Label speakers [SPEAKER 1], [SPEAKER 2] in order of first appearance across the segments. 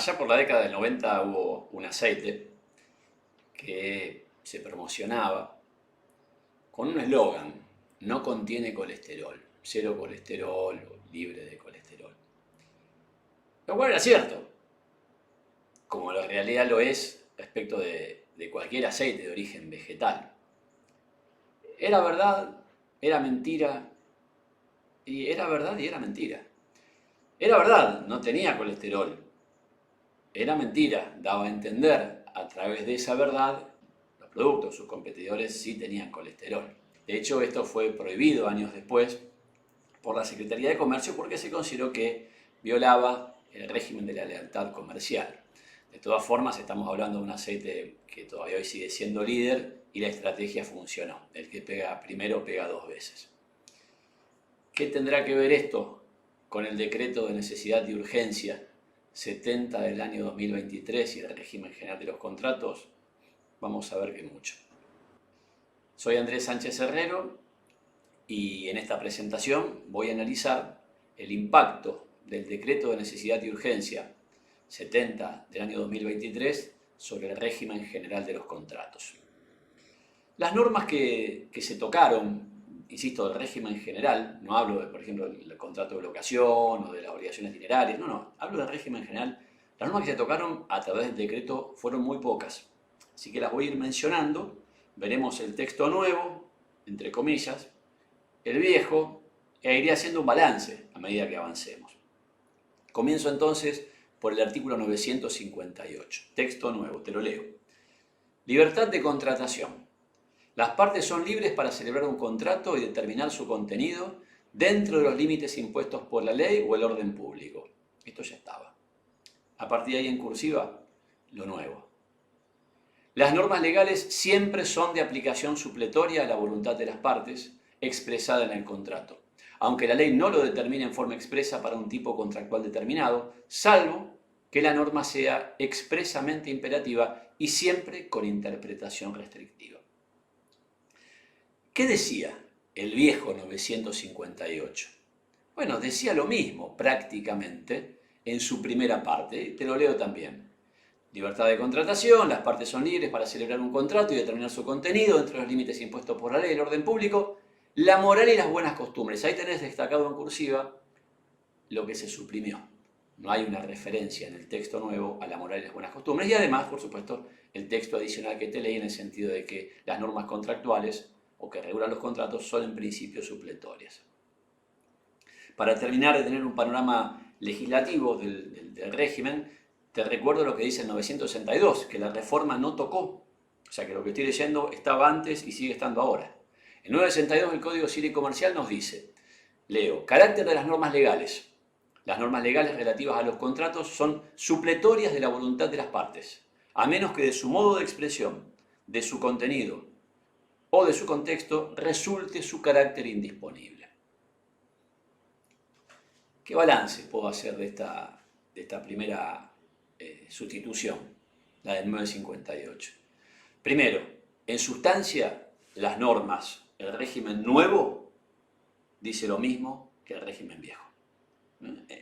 [SPEAKER 1] allá por la década del 90 hubo un aceite que se promocionaba con un eslogan: no contiene colesterol, cero colesterol o libre de colesterol. Lo cual era cierto, como la realidad lo es respecto de cualquier aceite de origen vegetal. Era verdad, era mentira, y era verdad y era mentira. Era verdad, no tenía colesterol. Era mentira, daba a entender a través de esa verdad los productos, sus competidores sí tenían colesterol. De hecho, esto fue prohibido años después por la Secretaría de Comercio porque se consideró que violaba el régimen de la lealtad comercial. De todas formas, estamos hablando de un aceite que todavía hoy sigue siendo líder y la estrategia funcionó. El que pega primero pega dos veces. ¿Qué tendrá que ver esto con el decreto de necesidad y urgencia 70 del año 2023 y el régimen general de los contratos? Vamos a ver que mucho. Soy Andrés Sánchez Herrero y en esta presentación voy a analizar el impacto del decreto de necesidad y urgencia 70 del año 2023 sobre el régimen general de los contratos. Las normas que se tocaron, insisto, del régimen general, no hablo de, por ejemplo, del contrato de locación o de las obligaciones dinerarias, no, hablo del régimen general. Las normas que se tocaron a través del decreto fueron muy pocas, así que las voy a ir mencionando. Veremos el texto nuevo, entre comillas, el viejo, e iré haciendo un balance a medida que avancemos. Comienzo entonces por el artículo 958, texto nuevo, te lo leo. Libertad de contratación. Las partes son libres para celebrar un contrato y determinar su contenido dentro de los límites impuestos por la ley o el orden público. Esto ya estaba. A partir de ahí en cursiva, lo nuevo. Las normas legales siempre son de aplicación supletoria a la voluntad de las partes, expresada en el contrato, aunque la ley no lo determine en forma expresa para un tipo contractual determinado, salvo que la norma sea expresamente imperativa y siempre con interpretación restrictiva. ¿Qué decía el viejo 958? Bueno, decía lo mismo prácticamente en su primera parte, te lo leo también. Libertad de contratación, las partes son libres para celebrar un contrato y determinar su contenido dentro de los límites impuestos por la ley y el orden público, la moral y las buenas costumbres. Ahí tenés destacado en cursiva lo que se suprimió. No hay una referencia en el texto nuevo a la moral y las buenas costumbres y además, por supuesto, el texto adicional que te leí en el sentido de que las normas contractuales o que regulan los contratos son en principio supletorias. Para terminar de tener un panorama legislativo del régimen, te recuerdo lo que dice el 962, que la reforma no tocó. O sea que lo que estoy leyendo estaba antes y sigue estando ahora. El 962 del Código Civil y Comercial nos dice, leo, carácter de las normas legales. Las normas legales relativas a los contratos son supletorias de la voluntad de las partes, a menos que de su modo de expresión, de su contenido o de su contexto resulte su carácter indisponible. ¿Qué balance puedo hacer de esta primera sustitución, la del 958? Primero, en sustancia, las normas, el régimen nuevo dice lo mismo que el régimen viejo.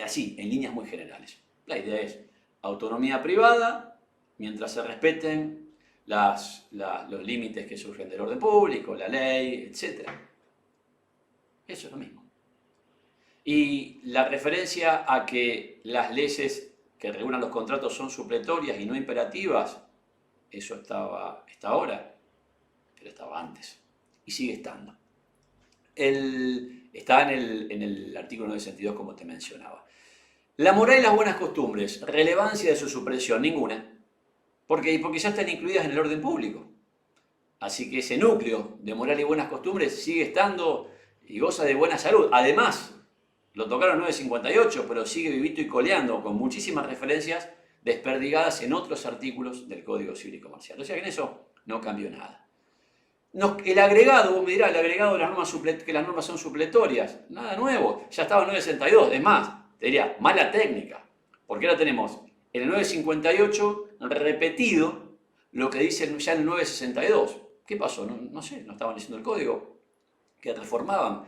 [SPEAKER 1] Así, en líneas muy generales. La idea es autonomía privada, mientras se respeten los límites que surgen del orden público, la ley, etc. Eso es lo mismo. Y la referencia a que las leyes que regulan los contratos son supletorias y no imperativas, eso está ahora, pero estaba antes y sigue estando. Está en el artículo 962, como te mencionaba. La moral y las buenas costumbres, relevancia de su supresión, ninguna, porque ya están incluidas en el orden público. Así que ese núcleo de moral y buenas costumbres sigue estando y goza de buena salud. Además, lo tocaron en 958, pero sigue vivito y coleando con muchísimas referencias desperdigadas en otros artículos del Código Civil y Comercial. O sea que en eso no cambió nada. El agregado, vos me dirás, el agregado de las normas que las normas son supletorias. Nada nuevo, ya estaba en 962. Es más, te diría, mala técnica. Porque ahora tenemos en el 958 repetido lo que dice ya en el 962. ¿Qué pasó? No sé, no estaban leyendo el código. Que reformaban.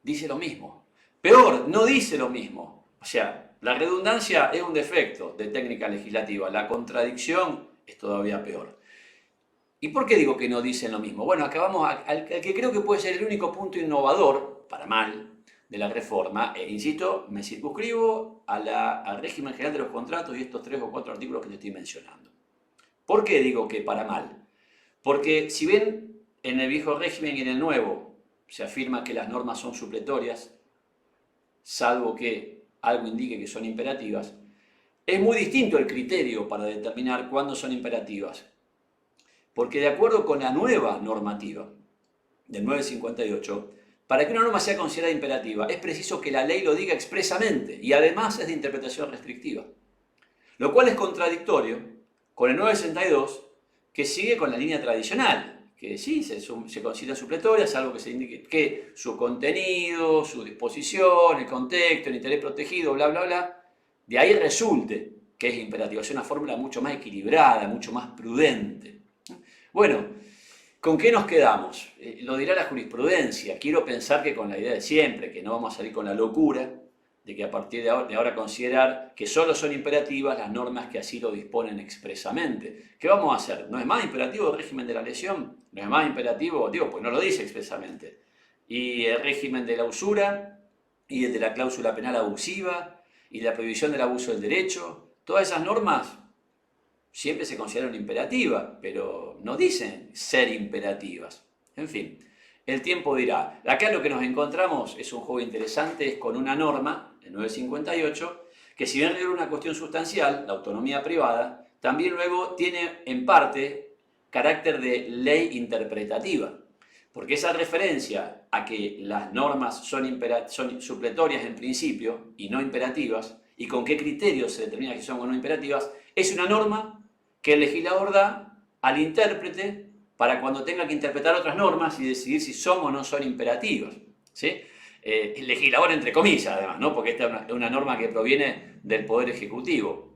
[SPEAKER 1] Dice lo mismo. Peor, no dice lo mismo. O sea, La redundancia es un defecto de técnica legislativa, la contradicción es todavía peor. ¿Y por qué digo que no dicen lo mismo? Bueno, acá vamos al que creo que puede ser el único punto innovador, para mal, de la reforma. Insisto, me circunscribo al régimen general de los contratos y estos 3 o 4 artículos que te estoy mencionando. ¿Por qué digo que para mal? Porque si bien en el viejo régimen y en el nuevo se afirma que las normas son supletorias, salvo que algo indique que son imperativas, es muy distinto el criterio para determinar cuándo son imperativas. Porque de acuerdo con la nueva normativa del 958, para que una norma sea considerada imperativa es preciso que la ley lo diga expresamente y además es de interpretación restrictiva. Lo cual es contradictorio con el 962, que sigue con la línea tradicional, que sí se considera supletoria, salvo que se indique que su contenido, su disposición, el contexto, el interés protegido, bla, bla, bla, de ahí resulte que es imperativa. Es una fórmula mucho más equilibrada, mucho más prudente. Bueno, ¿con qué nos quedamos? Lo dirá la jurisprudencia. Quiero pensar que con la idea de siempre, que no vamos a salir con la locura de que a partir de ahora considerar que solo son imperativas las normas que así lo disponen expresamente. ¿Qué vamos a hacer? ¿No es más imperativo el régimen de la lesión? ¿No es más imperativo? Digo, pues no lo dice expresamente. Y el régimen de la usura, y el de la cláusula penal abusiva, y la prohibición del abuso del derecho, todas esas normas siempre se consideran imperativas, pero no dicen ser imperativas. En fin, el tiempo dirá. Acá lo que nos encontramos es un juego interesante, es con una norma, el 958, que si bien requiere una cuestión sustancial, la autonomía privada, también luego tiene en parte carácter de ley interpretativa. Porque esa referencia a que las normas son supletorias en principio y no imperativas, y con qué criterios se determina que son o no imperativas, es una norma que el legislador da al intérprete para cuando tenga que interpretar otras normas y decidir si son o no son imperativas. ¿Sí? El legislador entre comillas, además, ¿no? Porque esta es una norma que proviene del Poder Ejecutivo.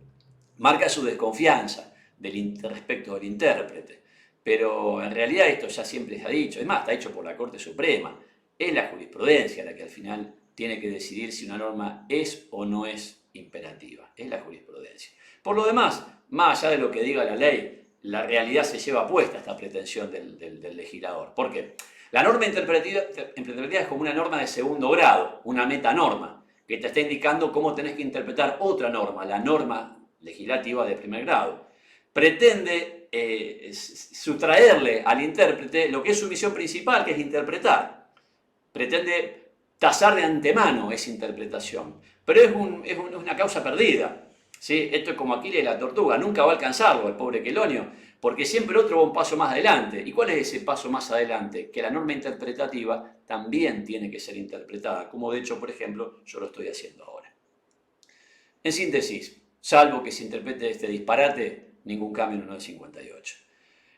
[SPEAKER 1] Marca su desconfianza respecto del intérprete. Pero en realidad esto ya siempre se ha dicho, es más, está hecho por la Corte Suprema. Es la jurisprudencia la que al final tiene que decidir si una norma es o no es imperativa. Es la jurisprudencia. Por lo demás, más allá de lo que diga la ley, la realidad se lleva puesta esta pretensión del legislador. ¿Por qué? La norma interpretativa es como una norma de segundo grado, una metanorma, que te está indicando cómo tenés que interpretar otra norma, la norma legislativa de primer grado. Pretende sustraerle al intérprete lo que es su misión principal, que es interpretar. Pretende tasar de antemano esa interpretación, pero es una causa perdida. ¿Sí? Esto es como Aquiles y la tortuga, nunca va a alcanzarlo el pobre Quelonio, porque siempre otro va un paso más adelante. ¿Y cuál es ese paso más adelante? Que la norma interpretativa también tiene que ser interpretada, como de hecho, por ejemplo, yo lo estoy haciendo ahora. En síntesis, salvo que se interprete este disparate, ningún cambio en el 958.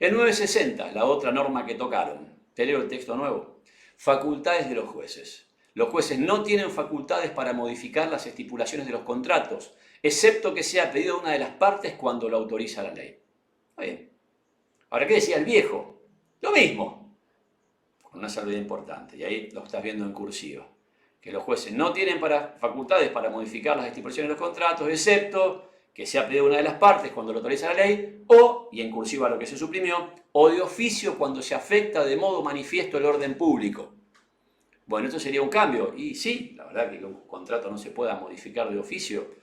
[SPEAKER 1] El 960, la otra norma que tocaron. Te leo el texto nuevo. Facultades de los jueces. Los jueces no tienen facultades para modificar las estipulaciones de los contratos, excepto que sea pedido de una de las partes cuando lo autoriza la ley. Está bien. Ahora, ¿qué decía el viejo? Lo mismo, con una salvedad importante, y ahí lo estás viendo en cursiva, que los jueces no tienen facultades para modificar las estipulaciones de los contratos, excepto que sea pedido de una de las partes cuando lo autoriza la ley, o, y en cursiva lo que se suprimió, o de oficio cuando se afecta de modo manifiesto el orden público. Bueno, esto sería un cambio, y sí, la verdad que un contrato no se pueda modificar de oficio,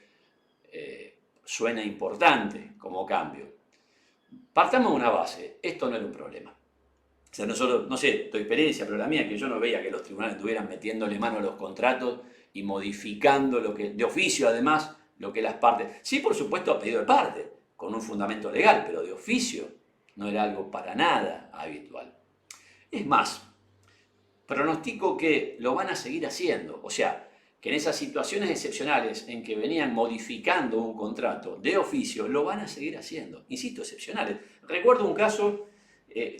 [SPEAKER 1] suena importante como cambio. Partamos de una base, esto no era un problema. O sea, nosotros, no sé, tu experiencia, pero la mía, que yo no veía que los tribunales estuvieran metiéndole mano a los contratos y modificando lo que, de oficio además, lo que las partes... Sí, por supuesto, a pedido de parte, con un fundamento legal, pero de oficio no era algo para nada habitual. Es más, pronostico que lo van a seguir haciendo, o sea, que en esas situaciones excepcionales en que venían modificando un contrato de oficio, lo van a seguir haciendo. Insisto, excepcionales. Recuerdo un caso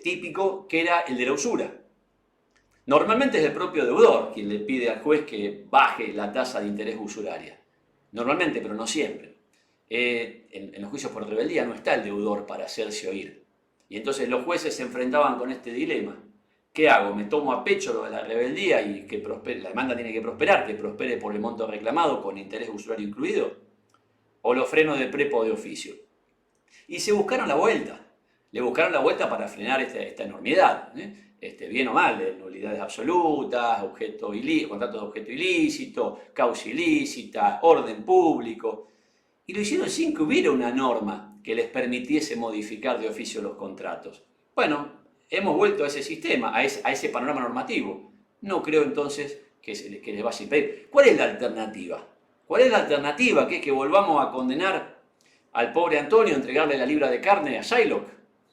[SPEAKER 1] típico que era el de la usura. Normalmente es el propio deudor quien le pide al juez que baje la tasa de interés usuraria. Normalmente, pero no siempre. En los juicios por rebeldía no está el deudor para hacerse oír. Y entonces los jueces se enfrentaban con este dilema. ¿Qué hago? ¿Me tomo a pecho lo de la rebeldía y que prospere, la demanda tiene que prosperar, que prospere por el monto reclamado con interés usurario incluido? o los frenos de prepo de oficio. Y se buscaron la vuelta. Le buscaron la vuelta para frenar esta enormidad. Bien o mal, de nulidades absolutas, contratos de objeto ilícito, causa ilícita, orden público. Y lo hicieron sin que hubiera una norma que les permitiese modificar de oficio los contratos. Bueno, hemos vuelto a ese sistema, a ese panorama normativo. No creo entonces que les vaya a impedir. ¿Cuál es la alternativa? ¿Cuál es la alternativa? ¿Que volvamos a condenar al pobre Antonio a entregarle la libra de carne a Shylock?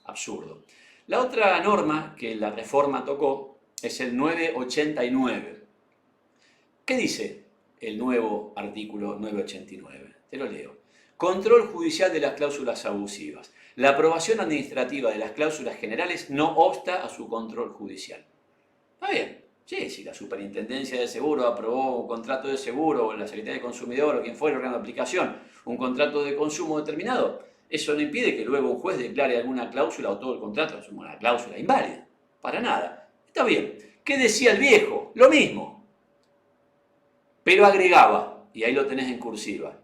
[SPEAKER 1] Absurdo. La otra norma que la reforma tocó es el 989. ¿Qué dice el nuevo artículo 989? Te lo leo. Control judicial de las cláusulas abusivas. La aprobación administrativa de las cláusulas generales no obsta a su control judicial. Está bien. Sí, si la Superintendencia de Seguro aprobó un contrato de seguro, o la Secretaría de Consumidor, o quien fuera el órgano de aplicación, un contrato de consumo determinado, eso no impide que luego un juez declare alguna cláusula o todo el contrato como una cláusula inválida. Para nada. Está bien. ¿Qué decía el viejo? Lo mismo. Pero agregaba, y ahí lo tenés en cursiva,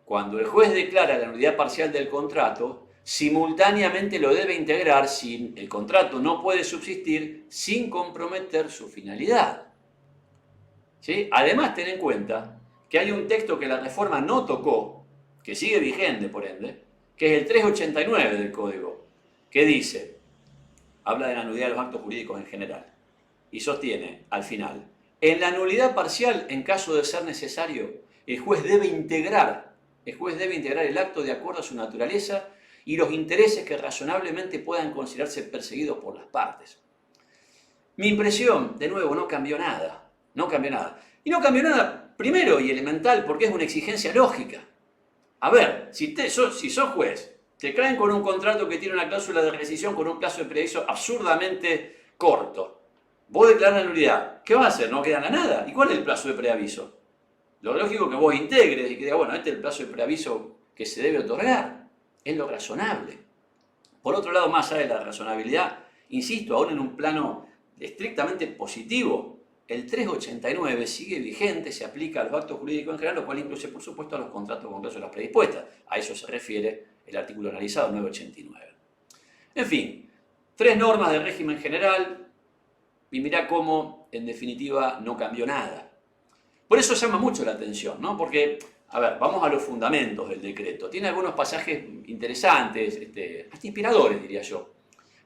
[SPEAKER 1] cuando el juez declara la nulidad parcial del contrato, simultáneamente lo debe integrar si el contrato no puede subsistir sin comprometer su finalidad. ¿Sí? Además, ten en cuenta que hay un texto que la reforma no tocó, que sigue vigente por ende, que es el 389 del Código, que dice, habla de la nulidad de los actos jurídicos en general, y sostiene al final, en la nulidad parcial, en caso de ser necesario, el juez debe integrar el acto de acuerdo a su naturaleza y los intereses que razonablemente puedan considerarse perseguidos por las partes. Mi impresión, de nuevo, no cambió nada. No cambió nada. Y no cambió nada, primero y elemental, porque es una exigencia lógica. A ver, si sos juez, te caen con un contrato que tiene una cláusula de rescisión con un plazo de preaviso absurdamente corto. Vos declarás la nulidad. ¿Qué vas a hacer? No queda nada. ¿Y cuál es el plazo de preaviso? Lo lógico es que vos integres y que digas, bueno, este es el plazo de preaviso que se debe otorgar. Es lo razonable. Por otro lado, más allá de la razonabilidad, insisto, aún en un plano estrictamente positivo, el 389 sigue vigente, se aplica a los actos jurídicos en general, lo cual incluye, por supuesto, a los contratos con cláusulas predispuestas. A eso se refiere el artículo analizado 989. En fin, 3 normas de régimen general y mirá cómo, en definitiva, no cambió nada. Por eso llama mucho la atención, ¿no? Porque, a ver, vamos a los fundamentos del decreto. Tiene algunos pasajes interesantes, hasta inspiradores, diría yo.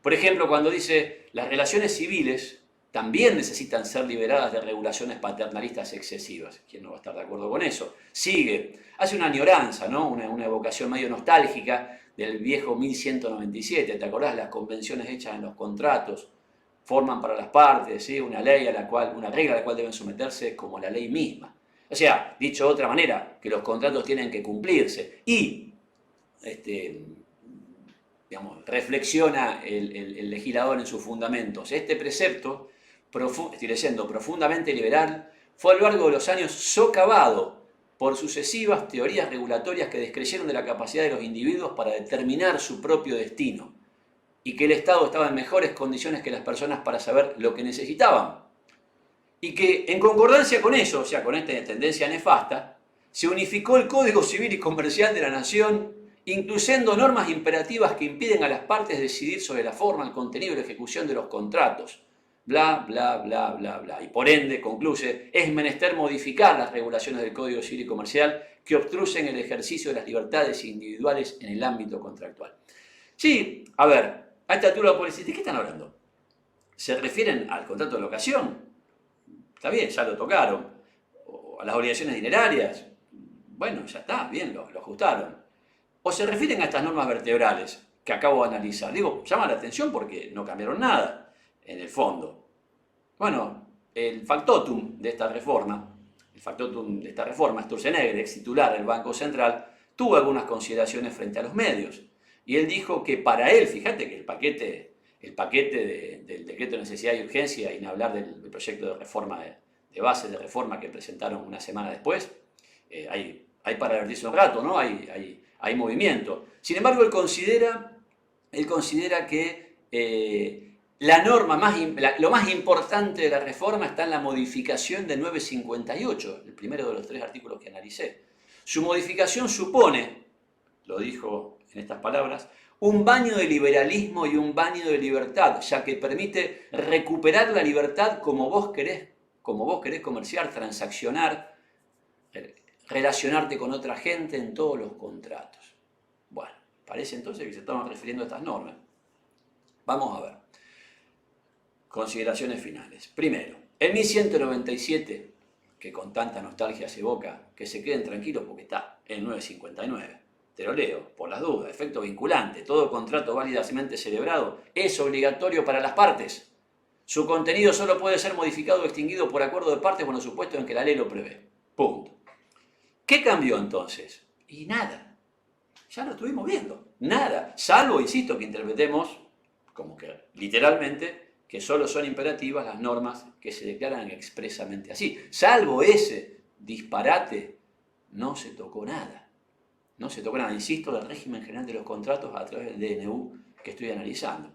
[SPEAKER 1] Por ejemplo, cuando dice, las relaciones civiles también necesitan ser liberadas de regulaciones paternalistas excesivas. ¿Quién no va a estar de acuerdo con eso? Sigue, hace una añoranza, ¿no? Una evocación medio nostálgica del viejo 1197. ¿Te acordás? Las convenciones hechas en los contratos forman para las partes, ¿sí? Una regla a la cual deben someterse como la ley misma. O sea, dicho de otra manera, que los contratos tienen que cumplirse. Y, reflexiona el legislador en sus fundamentos. Este precepto, estoy leyendo, profundamente liberal, fue a lo largo de los años socavado por sucesivas teorías regulatorias que descreyeron de la capacidad de los individuos para determinar su propio destino y que el Estado estaba en mejores condiciones que las personas para saber lo que necesitaban. Y que en concordancia con eso, o sea, con esta tendencia nefasta, se unificó el Código Civil y Comercial de la Nación, incluyendo normas imperativas que impiden a las partes decidir sobre la forma, el contenido y la ejecución de los contratos. Bla, bla, bla, bla, bla. Y por ende, concluye, es menester modificar las regulaciones del Código Civil y Comercial que obstruyen el ejercicio de las libertades individuales en el ámbito contractual. Sí, a ver, a esta altura ¿de qué están hablando? ¿Se refieren al contrato de locación? Está bien, ya lo tocaron. ¿O a las obligaciones dinerarias? Bueno, ya está, bien, lo ajustaron. ¿O se refieren a estas normas vertebrales que acabo de analizar? Digo, llama la atención porque no cambiaron nada en el fondo. Bueno, el factotum de esta reforma, Sturzenegger, ex titular del Banco Central, tuvo algunas consideraciones frente a los medios. Y él dijo que para él, fíjate que el paquete del decreto de necesidad y urgencia, y ni hablar del proyecto de reforma, de base de reforma que presentaron una semana después, hay para divertirse un rato, ¿no? Hay movimiento. Sin embargo, él considera que lo más importante de la reforma está en la modificación del 958, el primero de los 3 artículos que analicé. Su modificación supone lo dijo en estas palabras, un baño de liberalismo y un baño de libertad, ya que permite recuperar la libertad como vos querés comerciar, transaccionar, relacionarte con otra gente en todos los contratos. Bueno, parece entonces que se estaban refiriendo a estas normas. Vamos a ver. Consideraciones finales. Primero, el 1197, que con tanta nostalgia se evoca, que se queden tranquilos porque está en 959. Te lo leo, por las dudas. Efecto vinculante. Todo contrato válidamente celebrado es obligatorio para las partes. Su contenido solo puede ser modificado o extinguido por acuerdo de partes con los supuestos en que la ley lo prevé. Punto. ¿Qué cambió entonces? Y nada. Ya lo estuvimos viendo. Nada. Salvo, insisto, que interpretemos como que literalmente que solo son imperativas las normas que se declaran expresamente así. Salvo ese disparate, no se tocó nada. No se tocó nada, insisto, del régimen general de los contratos a través del DNU que estoy analizando.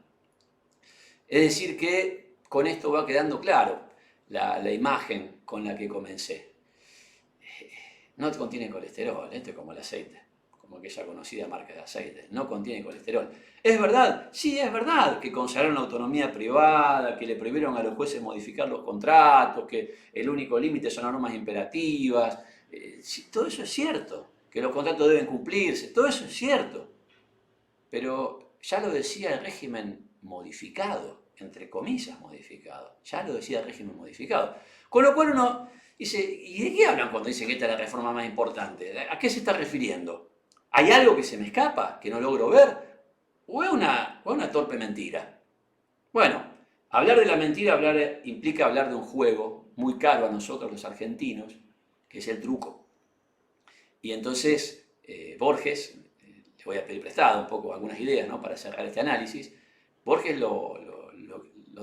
[SPEAKER 1] Es decir que con esto va quedando claro la imagen con la que comencé. No contiene colesterol, esto es como el aceite, como aquella conocida marca de aceite, no contiene colesterol. ¿Es verdad? Sí, es verdad que consagraron la autonomía privada, que le prohibieron a los jueces modificar los contratos, que el único límite son normas imperativas. Sí, todo eso es cierto, que los contratos deben cumplirse, todo eso es cierto. Pero ya lo decía el régimen modificado, entre comillas modificado, ya lo decía el régimen modificado. Con lo cual uno dice, ¿y de qué hablan cuando dicen que esta es la reforma más importante? ¿A qué se está refiriendo? ¿Hay algo que se me escapa, que no logro ver? ¿O es una torpe mentira? Bueno, hablar de la mentira implica hablar de un juego muy caro a nosotros los argentinos, que es el truco. Y entonces Borges, le voy a pedir prestado un poco algunas ideas, ¿no?, para cerrar este análisis. Borges lo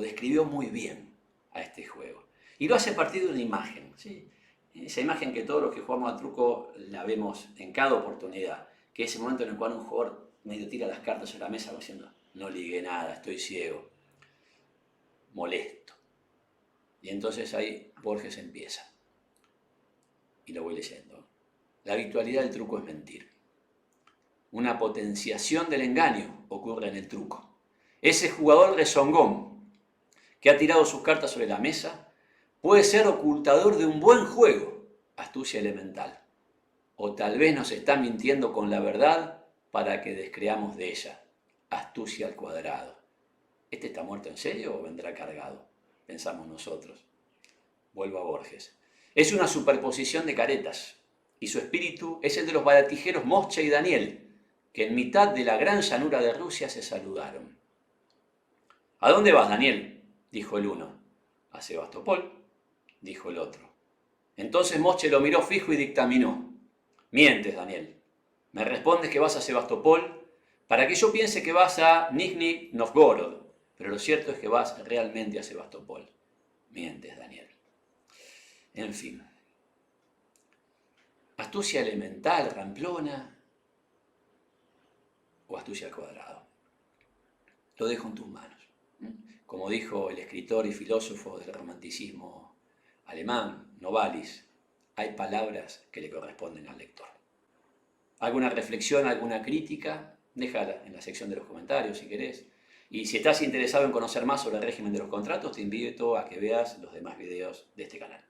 [SPEAKER 1] describió muy bien a este juego. Y lo hace a partir de una imagen, ¿sí? Esa imagen que todos los que jugamos al truco la vemos en cada oportunidad, que es el momento en el cual un jugador medio tira las cartas sobre la mesa diciendo, no ligué nada, estoy ciego, molesto. Y entonces ahí Borges empieza. Y lo voy leyendo. La habitualidad del truco es mentir. Una potenciación del engaño ocurre en el truco. Ese jugador rezongón que ha tirado sus cartas sobre la mesa puede ser ocultador de un buen juego, astucia elemental. O tal vez nos está mintiendo con la verdad para que descreamos de ella, astucia al cuadrado. ¿Este está muerto en serio o vendrá cargado? Pensamos nosotros. Vuelvo a Borges. Es una superposición de caretas, y su espíritu es el de los baratijeros Mosche y Daniel, que en mitad de la gran llanura de Rusia se saludaron. ¿A dónde vas, Daniel?, dijo el uno. A Sebastopol, dijo el otro. Entonces Mosche lo miró fijo y dictaminó. Mientes, Daniel. Me respondes que vas a Sebastopol para que yo piense que vas a Nizhny Novgorod, pero lo cierto es que vas realmente a Sebastopol. Mientes, Daniel. En fin. Astucia elemental, ramplona, o astucia al cuadrado. Lo dejo en tus manos. Como dijo el escritor y filósofo del romanticismo alemán, Novalis, hay palabras que le corresponden al lector. ¿Alguna reflexión, alguna crítica? Déjala en la sección de los comentarios si querés. Y si estás interesado en conocer más sobre el régimen de los contratos, te invito a que veas los demás videos de este canal.